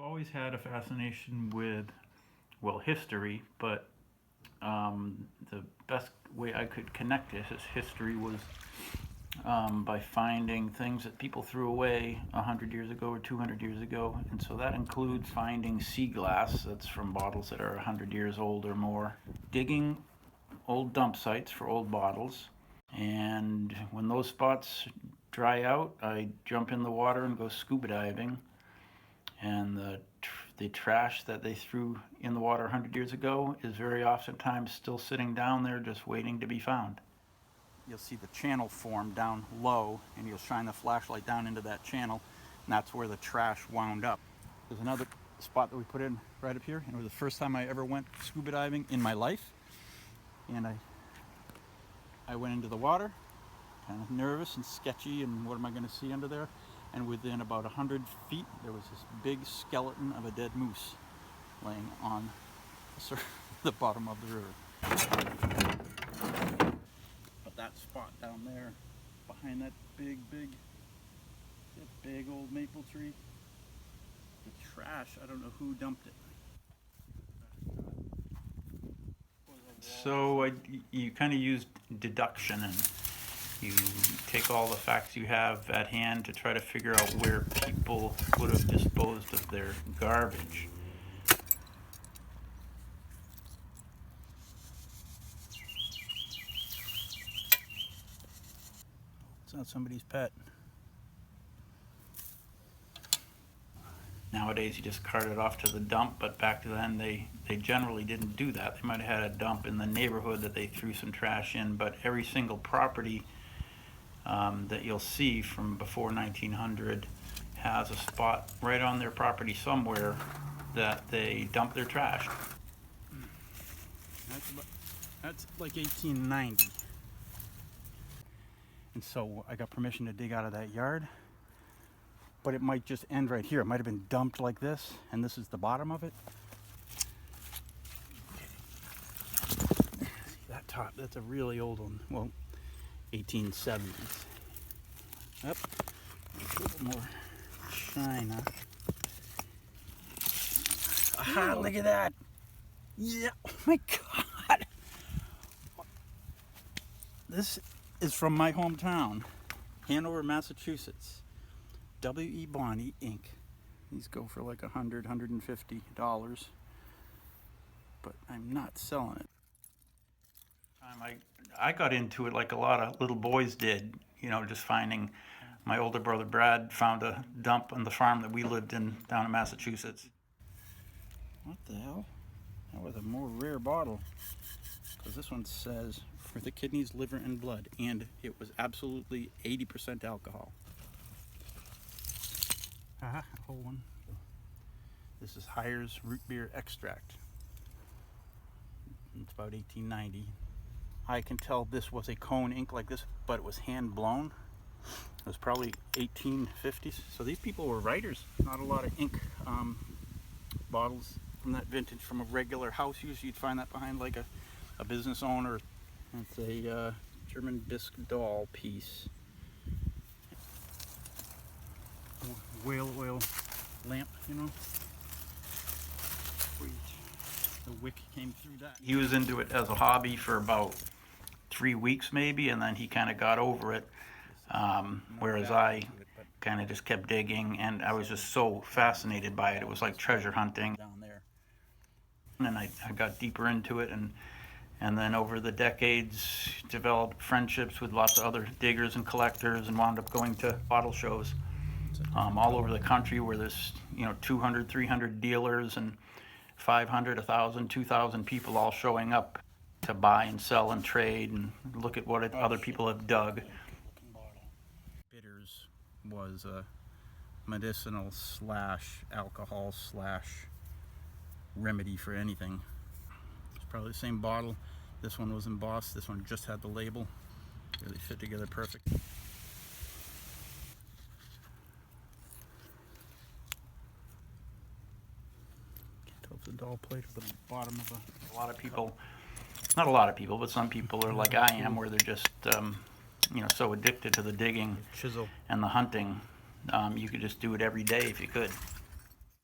always had a fascination with, well, history, but the best way I could connect it as history was by finding things that people threw away 100 years ago or 200 years ago. And so that includes finding sea glass that's from bottles that are 100 years old or more, digging old dump sites for old bottles, and when those spots dry out, I jump in the water and go scuba diving, and the trash that they threw in the water 100 years ago is very oftentimes still sitting down there just waiting to be found. You'll see the channel form down low, and you'll shine the flashlight down into that channel, and that's where the trash wound up. There's another spot that we put in right up here, and it was the first time I ever went scuba diving in my life. And I went into the water, kind of nervous and sketchy, and what am I going to see under there? And within about 100 feet, there was this big skeleton of a dead moose laying on the bottom of the river. But that spot down there, behind that big old maple tree, the trash, I don't know who dumped it. So you kind of use deduction, and you take all the facts you have at hand to try to figure out where people would have disposed of their garbage. It's not somebody's pet. Nowadays you just cart it off to the dump, but back then they generally didn't do that. They might have had a dump in the neighborhood that they threw some trash in, but every single property that you'll see from before 1900 has a spot right on their property somewhere that they dump their trash. That's like 1890. And so I got permission to dig out of that yard. But it might just end right here. It might have been dumped like this, and this is the bottom of it. See that top, that's a really old one. Well, 1870s. Up, a little more shine, huh? Aha, look at that. Yeah, oh my God. This is from my hometown, Hanover, Massachusetts. W.E. Bonney ink. These go for like $100, $150, but I'm not selling it. I got into it like a lot of little boys did, you know, just finding. My older brother Brad found a dump on the farm that we lived in down in Massachusetts. What the hell? That was a more rare bottle, because this one says for the kidneys, liver, and blood, and it was absolutely 80% alcohol. Aha, whole one. This is Hires root beer extract. It's about 1890. I can tell this was a cone ink like this, but it was hand blown. It was probably 1850s. So these people were writers. Not a lot of ink bottles from that vintage from a regular house. Usually you'd find that behind like a business owner. It's a German bisque doll piece. Whale oil lamp, you know. The wick came through that. He was into it as a hobby for about 3 weeks maybe, and then he kind of got over it. Whereas I kind of just kept digging, and I was just so fascinated by it. It was like treasure hunting down there. And I got deeper into it, and then over the decades developed friendships with lots of other diggers and collectors, and wound up going to bottle shows all over the country, where there's 200, 300 dealers and 500, 1,000, 2,000 people all showing up to buy and sell and trade and look at what other people have dug. Bitters was a medicinal / alcohol / remedy for anything. It's probably the same bottle. This one was embossed. This one just had the label. Really fit together perfect. The doll plate at the bottom of a lot of people, not a lot of people, but some people are like I am, where they're just so addicted to the digging chisel and the hunting. You could just do it every day if you could.